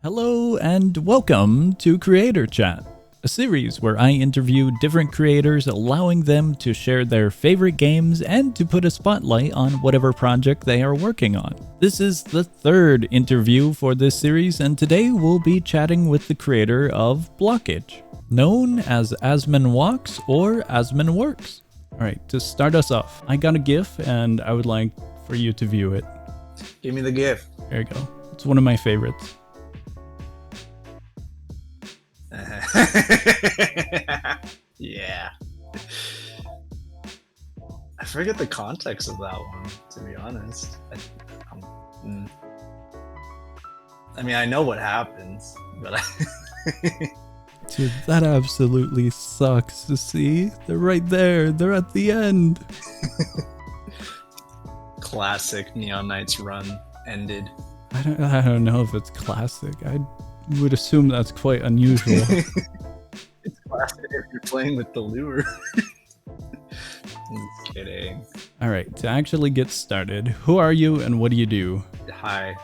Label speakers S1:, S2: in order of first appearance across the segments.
S1: Hello and welcome to Creator Chat, a series where I interview different creators, allowing them to share their favorite games and to put a spotlight on whatever project they are working on. This is the third interview for this series, and today we'll be chatting with the creator of Blockage, known as asmanwoks or asmanwoks. Alright, to start us off, I got a GIF and I would like for you to view it.
S2: Give me the GIF.
S1: There you go. It's one of my favorites.
S2: Yeah. I forget the context of that one, to be honest. I mean, I know what happens, but
S1: Dude, that absolutely sucks to see. They're right there. They're at the end.
S2: Classic neonKnights run ended.
S1: I don't know if it's classic. I would assume that's quite unusual.
S2: It's classic if you're playing with the lure. Just kidding.
S1: Alright, to actually get started, who are you and what do you do?
S2: Hi,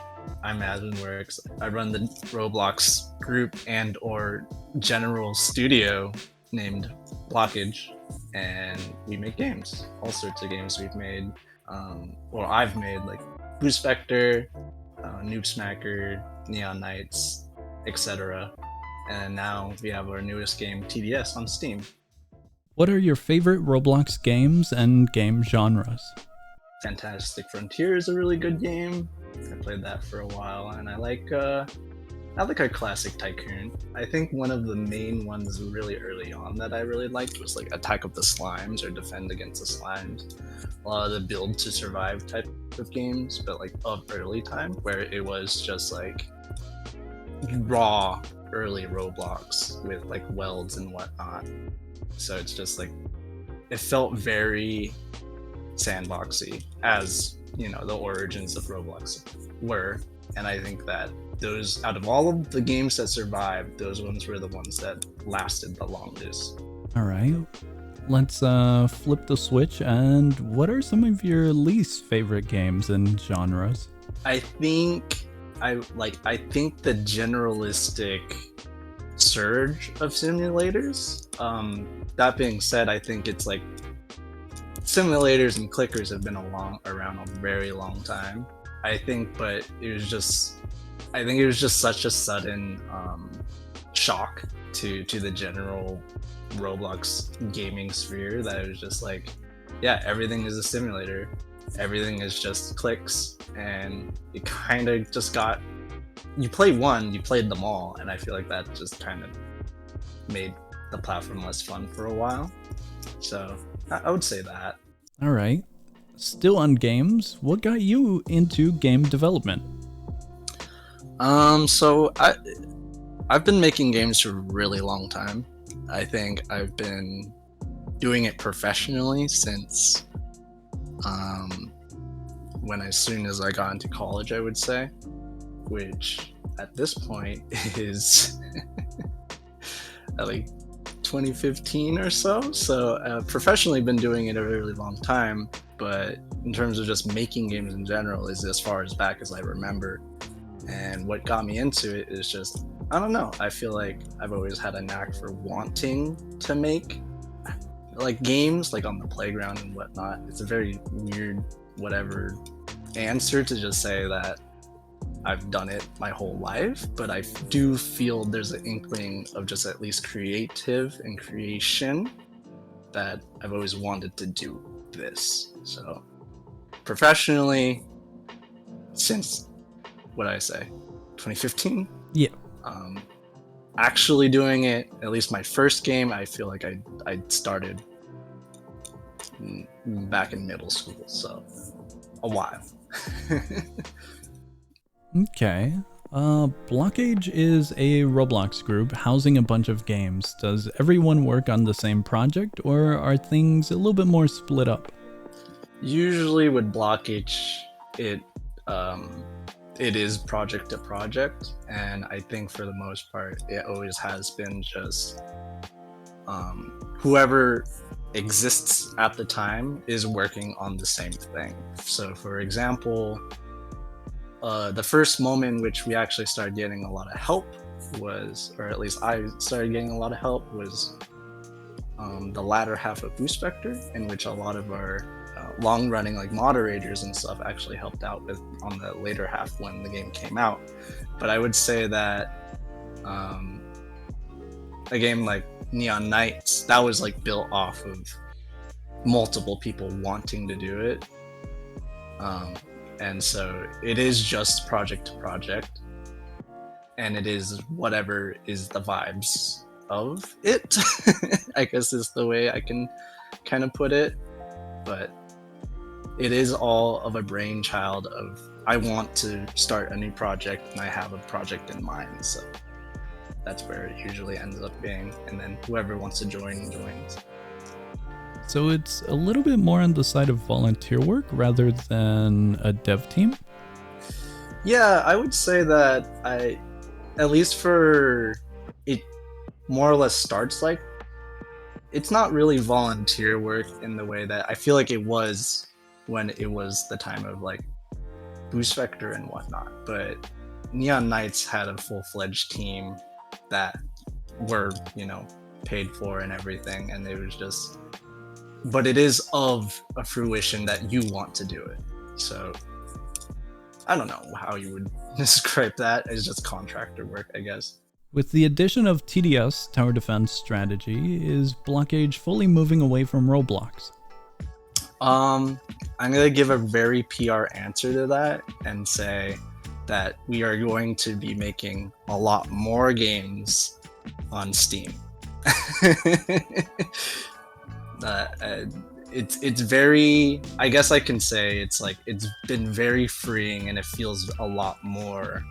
S2: I'm asmanwoks. I run the Roblox group and or general studio named Blockage, and we make games. All sorts of games we've made. I've made, like Noob Smacker, Noob Smacker, neonKnights, etc. And now we have our newest game, TDS, on Steam.
S1: What are your favorite Roblox games and game genres?
S2: Fantastic Frontier is a really good game. I played that for a while, and I like a classic Tycoon. I think one of the main ones really early on that I really liked was like Attack of the Slimes or Defend Against the Slimes. A lot of the build to survive type of games, but like of early time, where it was just like raw early Roblox with like welds and whatnot. So it's just like it felt very sandboxy, as you know the origins of Roblox were. And I think that those, out of all of the games that survived, those ones were the ones that lasted the longest.
S1: Alright, let's flip the switch, and what are some of your least favorite games and genres?
S2: I think the generalistic surge of simulators. That being said, I think it's like simulators and clickers have been around a very long time. I think it was just such a sudden shock to the general Roblox gaming sphere that it was just like, yeah, everything is a simulator. Everything is just clicks, and it kind of just got, you played them all, and I feel like that just kind of made the platform less fun for a while. So I would say that.
S1: Alright, still on games, what got you into game development?
S2: So I've been making games for a really long time. I think I've been doing it professionally since as soon as I got into college, I would say, which at this point is like 2015 or so. So professionally been doing it a really long time, but in terms of just making games in general is as far as back as I remember. And what got me into it is just, I don't know, I feel like I've always had a knack for wanting to make like games, like on the playground and whatnot. It's a very weird whatever answer to just say that I've done it my whole life, but I do feel there's an inkling of just at least creative and creation that I've always wanted to do this. So professionally, since, what did I say, 2015?
S1: Yeah.
S2: Actually doing it, at least my first game, I feel like I started back in middle school, so a while.
S1: Okay. Blockage is a Roblox group housing a bunch of games. Does everyone work on the same project, or are things a little bit more split up?
S2: Usually with Blockage, it is project to project, and I think for the most part, it always has been just whoever exists at the time is working on the same thing. So for example, the first moment in which we actually started getting a lot of help was, or at least I started getting a lot of help, was the latter half of Boost Vector, in which a lot of our long-running like moderators and stuff actually helped out with on the later half when the game came out. But I would say that a game like neonKnights, that was like built off of multiple people wanting to do it, and so it is just project to project, and it is whatever is the vibes of it. I guess is the way I can kind of put it. But it is all of a brainchild of, I want to start a new project and I have a project in mind, so that's where it usually ends up being, and then whoever wants to join joins.
S1: So it's a little bit more on the side of volunteer work rather than a dev team?
S2: Yeah, I would say that at least for it, more or less starts like, it's not really volunteer work in the way that I feel like it was when it was the time of like Boost Vector and whatnot. But neonKnights had a full-fledged team that were, paid for and everything, and it was just, but it is of a fruition that you want to do it. So I don't know how you would describe that. It's just contractor work, I guess.
S1: With the addition of TDS, Tower Defense Strategy, is Blockage fully moving away from Roblox?
S2: I'm gonna give a very PR answer to that and say that we are going to be making a lot more games on Steam. It's very, I guess I can say it's like, it's been very freeing, and it feels a lot more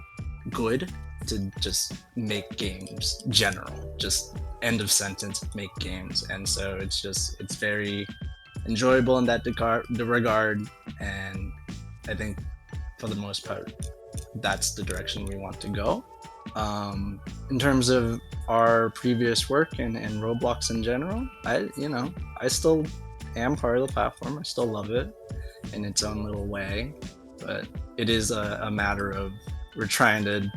S2: good to just make games general, just end of sentence, make games. And so it's very enjoyable in that regard, and I think for the most part that's the direction we want to go. In terms of our previous work and Roblox in general, I still am part of the platform. I still love it in its own little way, but it is a matter of, we're trying to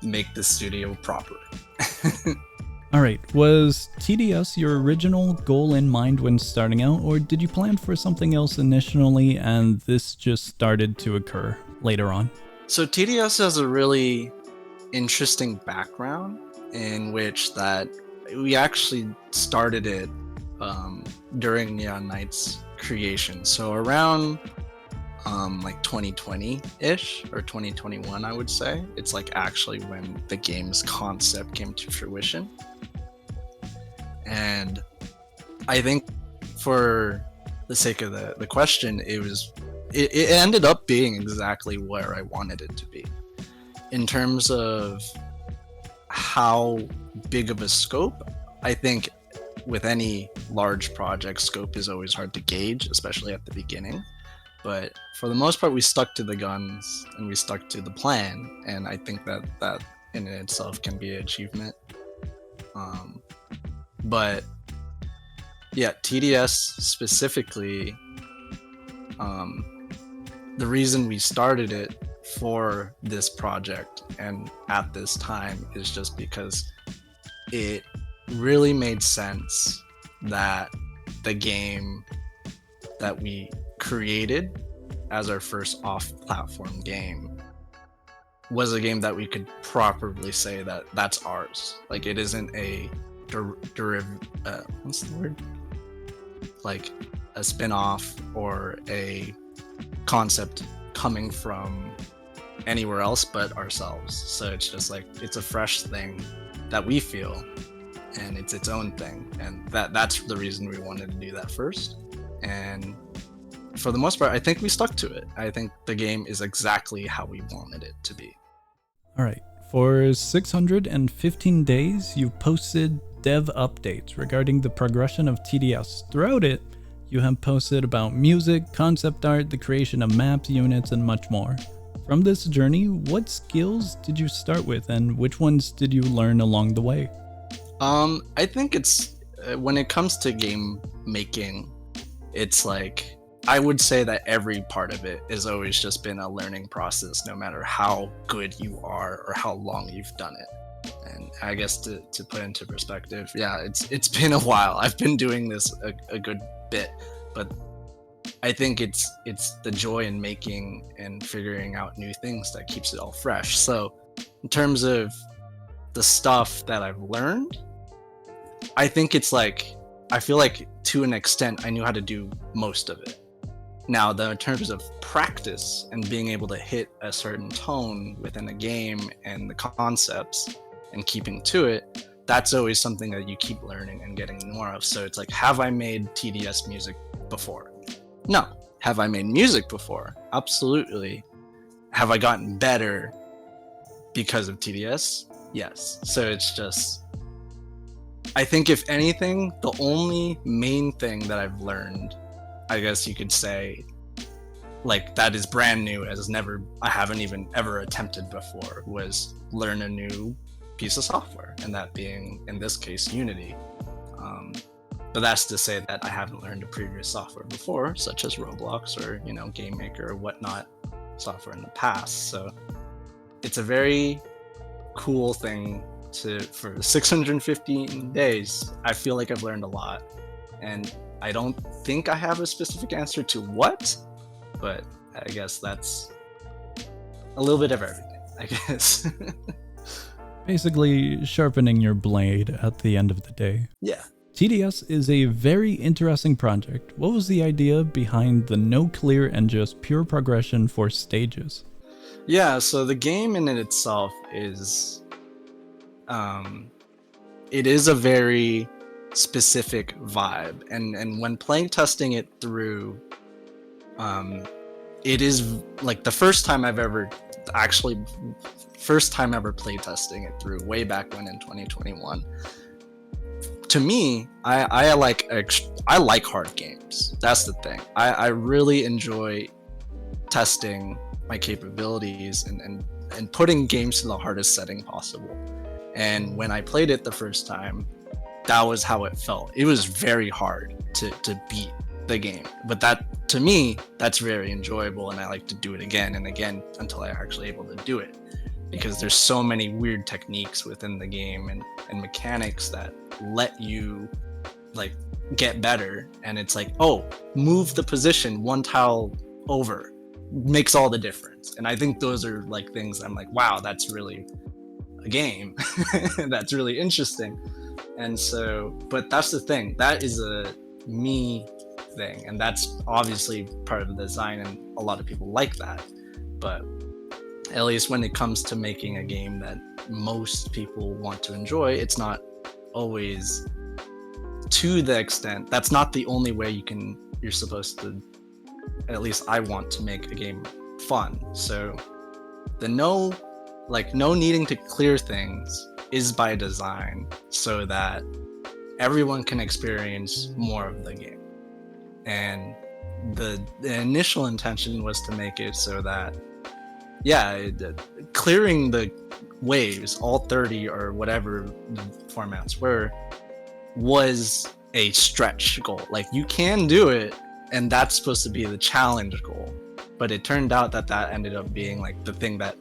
S2: make the studio proper.
S1: All right, was TDS your original goal in mind when starting out, or did you plan for something else initially and this just started to occur later on?
S2: So TDS has a really interesting background in which that we actually started it during neonKnights creation. So around like 2020-ish or 2021, I would say. It's like actually when the game's concept came to fruition. And I think for the sake of the question, it ended up being exactly where I wanted it to be. In terms of how big of a scope, I think with any large project, scope is always hard to gauge, especially at the beginning. But for the most part, we stuck to the guns and we stuck to the plan, and I think that in itself can be an achievement. But yeah, TDS specifically, the reason we started it for this project and at this time is just because it really made sense that the game that we created as our first off-platform game was a game that we could properly say that that's ours. Like, it isn't a what's the word? Like a spin-off or a concept coming from anywhere else but ourselves. So it's just like, it's a fresh thing that we feel, and it's its own thing, and that's the reason we wanted to do that first. And for the most part, I think we stuck to it. I think the game is exactly how we wanted it to be.
S1: All right, for 615 days, you've posted dev updates regarding the progression of TDS. Throughout it, you have posted about music, concept art, the creation of maps, units, and much more. From this journey, what skills did you start with, and which ones did you learn along the way?
S2: I think it's when it comes to game making, it's like I would say that every part of it has always just been a learning process, no matter how good you are or how long you've done it. And I guess to put into perspective, yeah, it's been a while. I've been doing this a good bit, but I think it's the joy in making and figuring out new things that keeps it all fresh. So in terms of the stuff that I've learned, I think it's like, I feel like to an extent I knew how to do most of it. Now, in terms of practice and being able to hit a certain tone within a game and the concepts and keeping to it, that's always something that you keep learning and getting more of. So it's like, have I made TDS music before? No. Have I made music before? Absolutely. Have I gotten better because of TDS? Yes. So it's just, I think if anything, the only main thing that I've learned, I guess you could say, like that is brand new, I haven't even ever attempted before, was learn a new piece of software, and that being in this case Unity. But that's to say that I haven't learned a previous software before, such as Roblox or Game Maker or whatnot software in the past. So it's a very cool thing for 615 days. I feel like I've learned a lot, and I don't think I have a specific answer to what, but I guess that's a little bit of everything, I guess.
S1: Basically, sharpening your blade at the end of the day.
S2: Yeah.
S1: TDS is a very interesting project. What was the idea behind the no clear and just pure progression for stages?
S2: Yeah, so the game in itself is, it is a very specific vibe, and when playing testing it through, it is like the first time ever play testing it through, way back when in 2021. To me, I like hard games. That's the thing. I really enjoy testing my capabilities and putting games to the hardest setting possible. And when I played it the first time, that was how it felt. It was very hard to beat the game, but that, to me, that's very enjoyable, and I like to do it again and again until I'm actually able to do it, because there's so many weird techniques within the game and mechanics that let you like get better. And it's like, oh, move the position one tile over makes all the difference. And I think those are like things I'm like, wow, that's really a game. That's really interesting. And so, but that's the thing, that is a me thing, and that's obviously part of the design, and a lot of people like that. But at least when it comes to making a game that most people want to enjoy, it's not always to the extent, that's not the only way you're supposed to, at least I want to make a game fun. So the no needing to clear things is by design, so that everyone can experience more of the game. And the initial intention was to make it so that, clearing the waves, all 30 or whatever the formats were, was a stretch goal. Like, you can do it, and that's supposed to be the challenge goal. But it turned out that ended up being like the thing that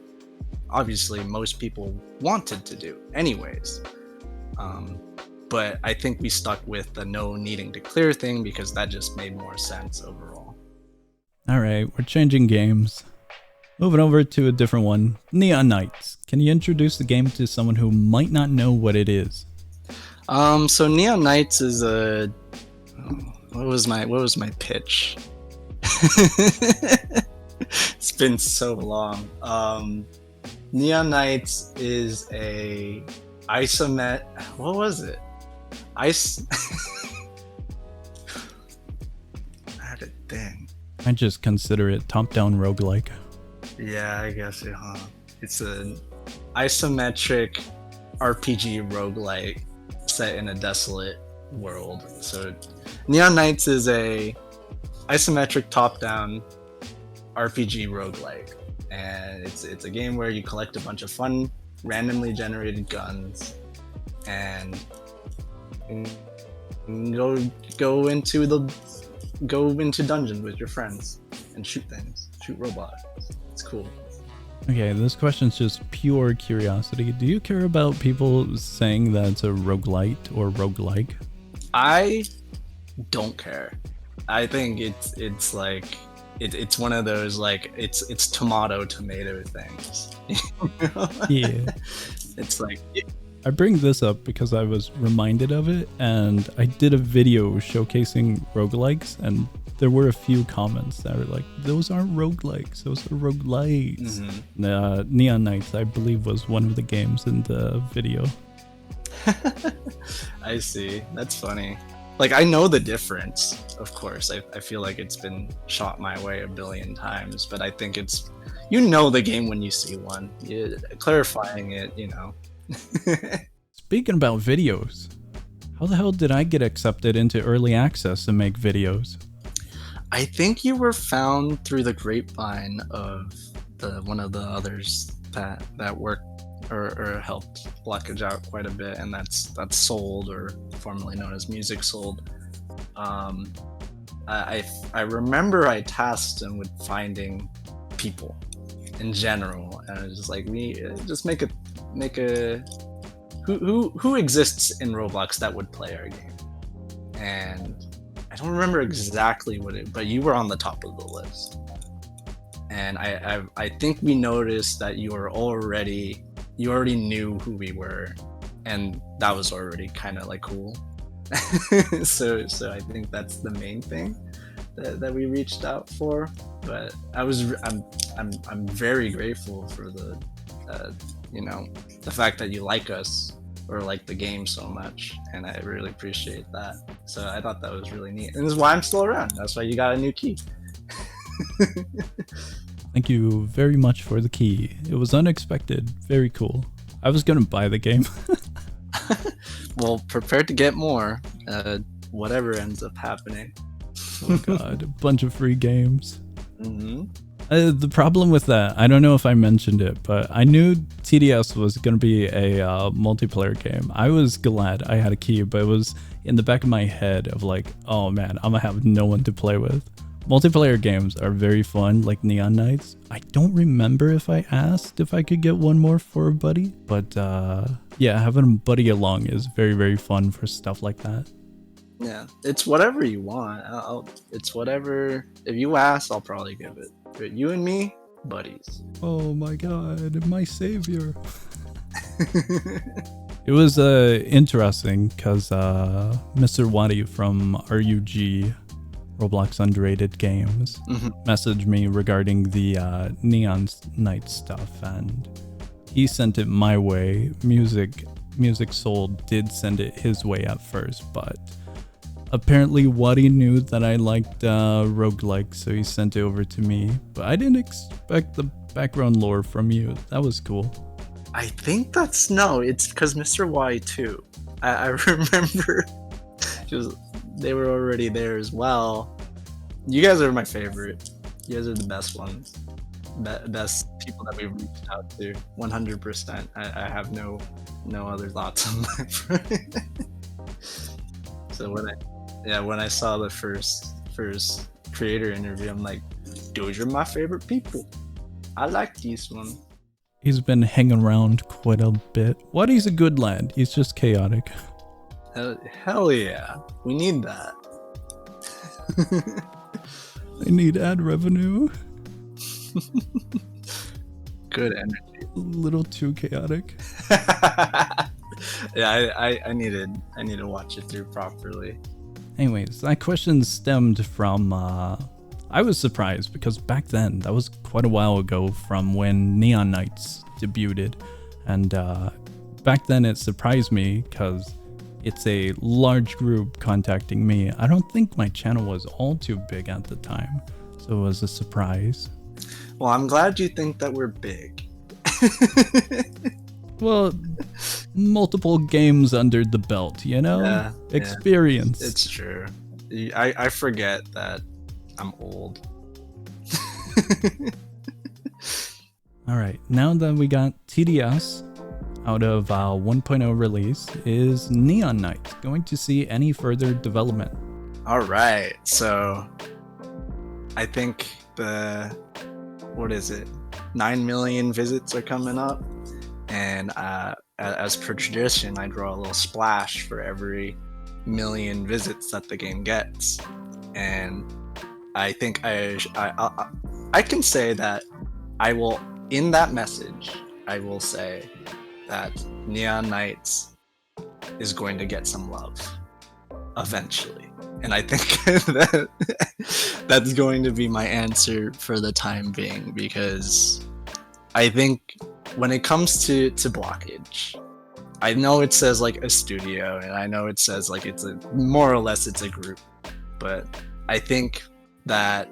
S2: obviously most people wanted to do anyways. But I think we stuck with the no needing to clear thing because that just made more sense overall.
S1: Alright, we're changing games. Moving over to a different one, neonKnights. Can you introduce the game to someone who might not know what it is?
S2: So neonKnights is a... What was my pitch? It's been so long. neonKnights is a isomet... What was it? Had a thing.
S1: I just consider it top-down roguelike.
S2: Yeah, I guess it, huh? It's an isometric RPG roguelike set in a desolate world. So neonKnights is a isometric top-down RPG roguelike. And it's a game where you collect a bunch of fun, randomly generated guns and go into the go into dungeons with your friends and shoot things, shoot robots. It's cool.
S1: Okay, this question's just pure curiosity. Do you care about people saying that it's a roguelite or roguelike?
S2: I don't care. I think it's like it's one of those like it's tomato things.
S1: Yeah.
S2: It's like
S1: I bring this up because I was reminded of it, and I did a video showcasing roguelikes, and there were a few comments that were like, those aren't roguelikes, those are roguelites. neonKnights, I believe, was one of the games in the video.
S2: I see. That's funny. Like, I know the difference, of course. I feel like it's been shot my way a billion times, but I think it's, the game when you see one. Clarifying it,
S1: Speaking about videos, how the hell did I get accepted into early access and make videos?
S2: I think you were found through the grapevine of one of the others that worked or helped Blockage out quite a bit, and that's Sold, or formerly known as Music Sold. I remember I tasked him with finding people in general, and I was just like, we just make a who exists in Roblox that would play our game, and I don't remember exactly but you were on the top of the list, and I think we noticed that you already knew who we were, and that was already kind of like cool. so I think that's the main thing that we reached out for. But I'm very grateful for the the fact that you like us or like the game so much, and I really appreciate that. So I thought that was really neat, and this is why I'm still around. That's why you got a new key.
S1: Thank you very much for the key. It was unexpected. Very cool. I was gonna buy the game.
S2: Well, prepare to get more. Whatever ends up happening.
S1: Oh god, a bunch of free games.
S2: Mm-hmm.
S1: The problem with that, I don't know if I mentioned it, but I knew TDS was going to be a multiplayer game. I was glad I had a key, but it was in the back of my head of like, oh man, I'm going to have no one to play with. Multiplayer games are very fun, like neonKnights. I don't remember if I asked if I could get one more for a buddy, but yeah, having a buddy along is very, very fun for stuff like that.
S2: Yeah, it's whatever you want. It's whatever. If you ask, I'll probably give it. But you and me, buddies.
S1: Oh my god, my savior. It was interesting because Mr. Wadi from RUG, Roblox Underrated Games, messaged me regarding the neonKnights stuff, and he sent it my way. Music Sold did send it his way at first, but apparently Wadi knew that I liked roguelike, so he sent it over to me. But I didn't expect the background lore from you. That was cool.
S2: I think it's because Mr. Y too. I remember they were already there as well. You guys are my favorite. You guys are the best ones. Best people that we've reached out to. 100%. I have no other thoughts on that. So when I saw the first creator interview, I'm like, those are my favorite people. I like this one.
S1: He's been hanging around quite a bit. Wadi's a good lad. He's just chaotic.
S2: Hell yeah. We need that.
S1: I need ad revenue.
S2: Good energy.
S1: A little too chaotic.
S2: Yeah, I need to watch it through properly.
S1: Anyways, that question stemmed from I was surprised because back then, that was quite a while ago from when neonKnights debuted, and back then it surprised me because it's a large group contacting me. I don't think my channel was all too big at the time, so it was a surprise.
S2: Well, I'm glad you think that we're big.
S1: Well, multiple games under the belt,
S2: Yeah,
S1: experience.
S2: Yeah, it's true. I forget that I'm old.
S1: All right, now that we got TDS out of 1.0 release, is neonKnights going to see any further development?
S2: All right. So I think what is it? 9 million visits are coming up. And as per tradition, I draw a little splash for every million visits that the game gets. And I think I can say that I will, in that message, I will say that neonKnights is going to get some love eventually. And I think that that's going to be my answer for the time being, because I think when it comes to Blockage, I know it says like a studio, and I know it says like it's a more or less it's a group, but I think that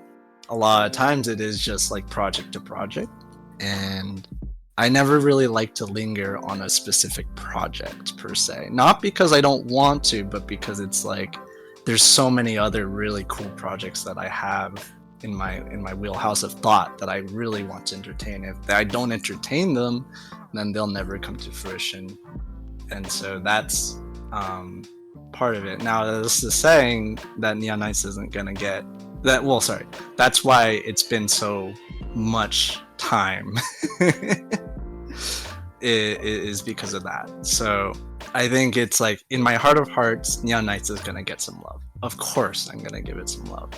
S2: a lot of times it is just like project to project, and I never really like to linger on a specific project per se. Not because I don't want to, but because it's like there's so many other really cool projects that I have in my wheelhouse of thought that I really want to entertain. If I don't entertain them, then they'll never come to fruition. And so that's part of it. Now, this is saying that neonKnights isn't gonna get that. Well, sorry, that's why it's been so much time. It is because of that. So I think it's like, in my heart of hearts, neonKnights is gonna get some love. Of course, I'm gonna give it some love.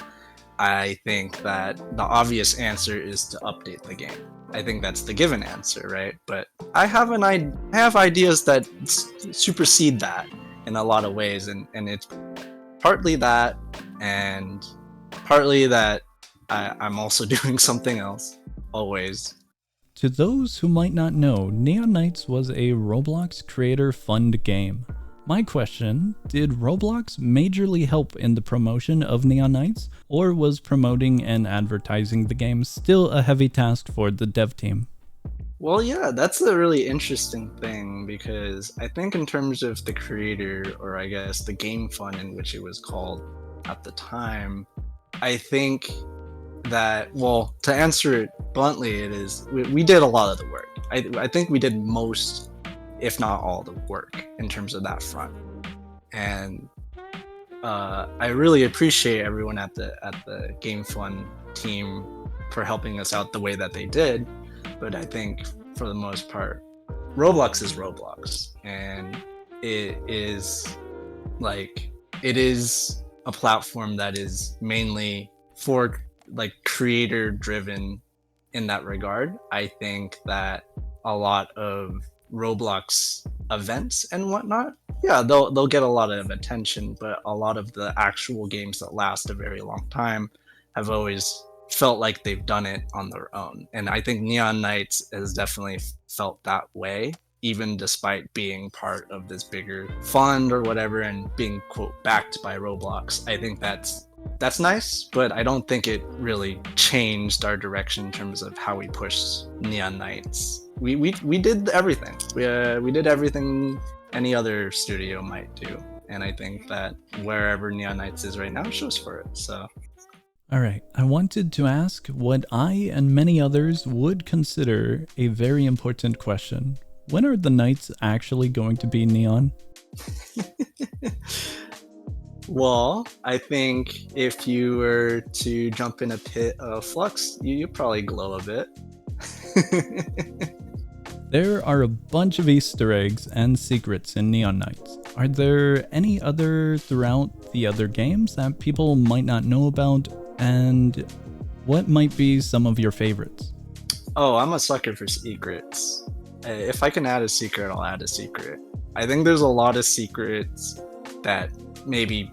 S2: I think that the obvious answer is to update the game. I think that's the given answer, right? But I have ideas that supersede that in a lot of ways, and it's partly that, and partly that I'm also doing something else, always.
S1: To those who might not know, neonKnights was a Roblox creator fund game. My question, did Roblox majorly help in the promotion of neonKnights, or was promoting and advertising the game still a heavy task for the dev team?
S2: Well, yeah, that's a really interesting thing, because I think in terms of the creator, or I guess the game fund in which it was called at the time, I think that, well, to answer it bluntly, it is we did a lot of the work. I think we did most, if not all, the work in terms of that front, and I really appreciate everyone at the Game Fund team for helping us out the way that they did. But I think for the most part, Roblox is Roblox, and it is a platform that is mainly for like creator driven in that regard. I think that a lot of Roblox events and whatnot, yeah, they'll get a lot of attention, but a lot of the actual games that last a very long time have always felt like they've done it on their own. And I think neonKnights has definitely felt that way, even despite being part of this bigger fund or whatever and being, quote, backed by Roblox. I think that's nice, but I don't think it really changed our direction in terms of how we pushed neonKnights. We did everything. We did everything any other studio might do, and I think that wherever neonKnights is right now shows for it. So,
S1: all right, I wanted to ask what I and many others would consider a very important question. When are the Knights actually going to be neon?
S2: Well, I think if you were to jump in a pit of flux, you'd probably glow a bit.
S1: There are a bunch of Easter eggs and secrets in neonKnights. Are there any other throughout the other games that people might not know about? And what might be some of your favorites?
S2: Oh, I'm a sucker for secrets. If I can add a secret, I'll add a secret. I think there's a lot of secrets that maybe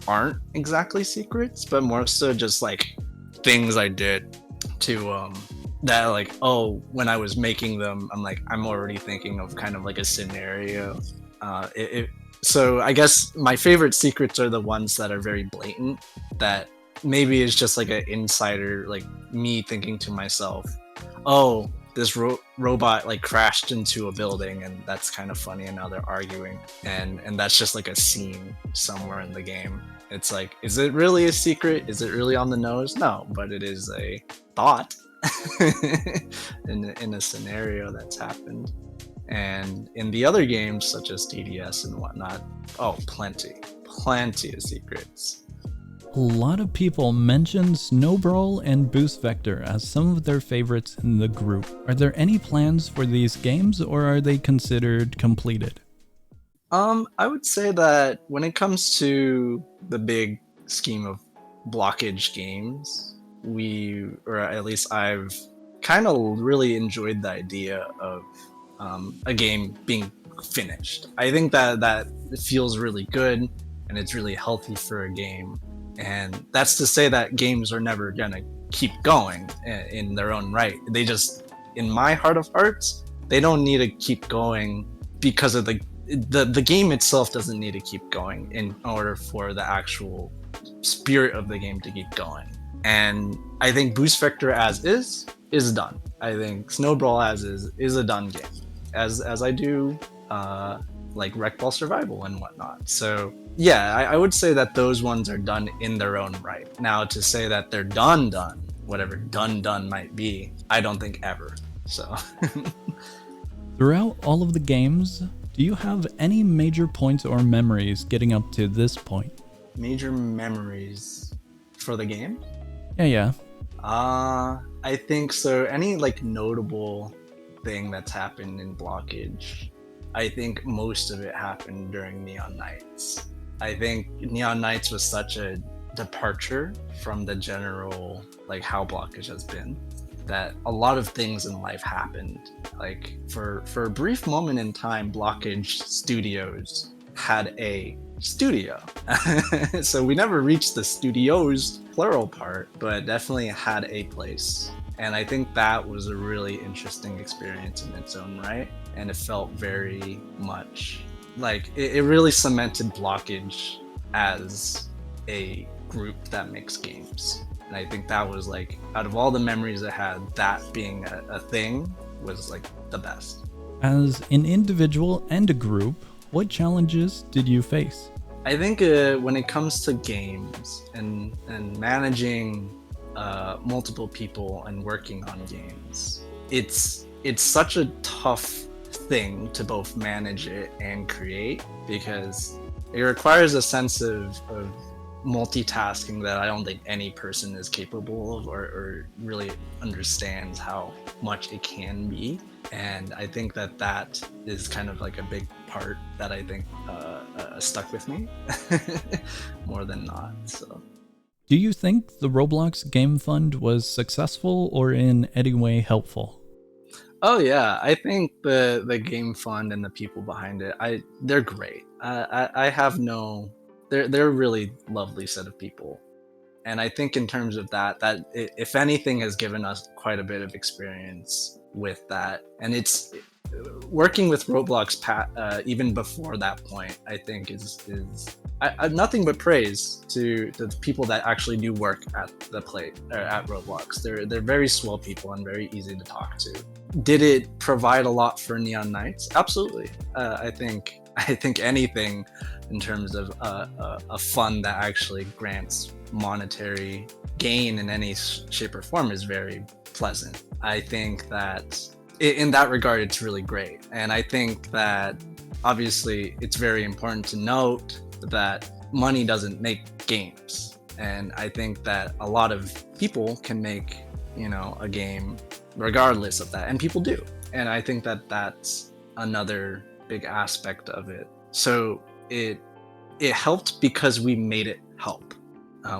S2: aren't exactly secrets, but more so just like things I did to that, like, oh, when I was making them, I'm already thinking of kind of like a scenario. So I guess my favorite secrets are the ones that are very blatant, that maybe is just like an insider, like me thinking to myself, oh, this robot like crashed into a building, and that's kind of funny, and now they're arguing, and that's just like a scene somewhere in the game. It's like, is it really a secret? Is it really on the nose? No, but it is a thought in a scenario that's happened. And in the other games, such as TDS and whatnot, oh, plenty of secrets.
S1: A lot of people mention Snowbrawl and Boost Vector as some of their favorites in the group. Are there any plans for these games, or are they considered completed?
S2: I would say that when it comes to the big scheme of blockage games, or at least I've kind of really enjoyed the idea of a game being finished. I think that it feels really good and it's really healthy for a game. And that's to say that games are never gonna keep going in their own right. They just, in my heart of hearts, they don't need to keep going because of the game itself doesn't need to keep going in order for the actual spirit of the game to keep going. And I think Boost Vector as is done. I think Snowbrawl as is a done game, as I do like Wreck Ball Survival and whatnot. So yeah, I would say that those ones are done in their own right. Now, to say that they're done, whatever done might be, I don't think ever. So
S1: Throughout all of the games, do you have any major points or memories getting up to this point?
S2: Major memories for the game?
S1: Yeah.
S2: I think so. Any like notable thing that's happened in Blockage, I think most of it happened during neonKnights. I think neonKnights was such a departure from the general, like how Blockage has been, that a lot of things in life happened. Like for a brief moment in time, Blockage Studios had a studio. So we never reached the studios plural part, but definitely had a place. And I think that was a really interesting experience in its own right. And it felt very much like it really cemented Blockage as a group that makes games. And I think that was like, out of all the memories I had, that being a thing was like the best.
S1: As an individual and a group, what challenges did you face?
S2: I think when it comes to games and managing multiple people and working on games, it's such a tough thing to both manage it and create, because it requires a sense of multitasking that I don't think any person is capable of or really understands how much it can be. And I think that is kind of like a big part that I think stuck with me more than not. So,
S1: do you think the Roblox Game Fund was successful or in any way helpful?
S2: oh yeah, I think the game fund and the people behind it, they're great. I have no, they're a really lovely set of people. And I think in terms of that if anything has given us quite a bit of experience with that. And it's working with Roblox even before that point, I think is nothing but praise to the people that actually do work at the plate or at Roblox. They're very swell people and very easy to talk to. Did it provide a lot for neonKnights? Absolutely. I think anything in terms of a fund that actually grants monetary gain in any shape or form is very pleasant. I think that in that regard, it's really great. And I think that obviously it's very important to note that money doesn't make games. And I think that a lot of people can make, a game regardless of that. And people do. And I think that that's another big aspect of it. So it helped because we made it help.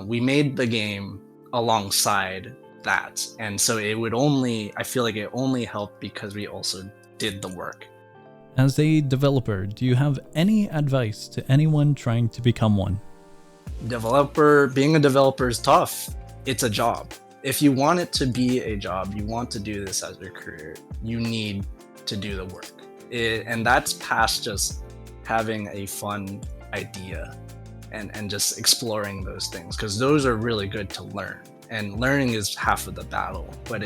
S2: We made the game alongside that, and so I feel like it only helped because we also did the work.
S1: As a developer, do you have any advice to anyone trying to become one?
S2: Being a developer is tough. It's a job. If you want it to be a job, you want to do this as your career, you need to do the work. And that's past just having a fun idea and just exploring those things, because those are really good to learn. And learning is half of the battle, but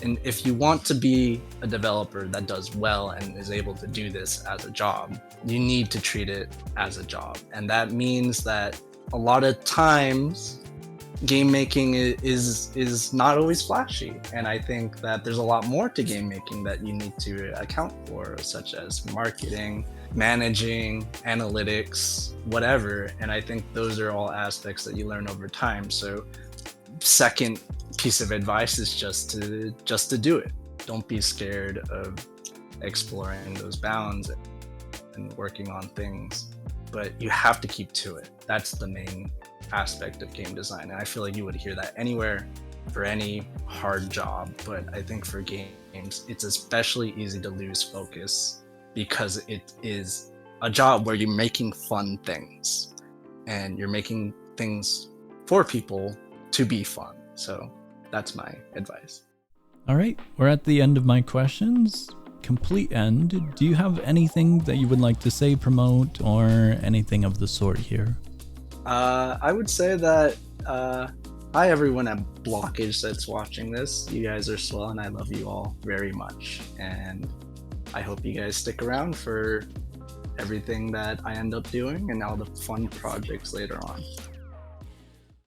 S2: and if you want to be a developer that does well and is able to do this as a job, you need to treat it as a job. And that means that a lot of times game making is not always flashy. And I think that there's a lot more to game making that you need to account for, such as marketing, managing, analytics, whatever. And I think those are all aspects that you learn over time. So second piece of advice is just to do it. Don't be scared of exploring those bounds and working on things, but you have to keep to it. That's the main aspect of game design. And I feel like you would hear that anywhere for any hard job, but I think for games, it's especially easy to lose focus because it is a job where you're making fun things and you're making things for people to be fun. So that's my advice.
S1: All right, we're at the end of my questions. Complete end. Do you have anything that you would like to say, promote, or anything of the sort here?
S2: I would say that hi everyone at Blockage that's watching this. You guys are swell and I love you all very much. And I hope you guys stick around for everything that I end up doing and all the fun projects later on.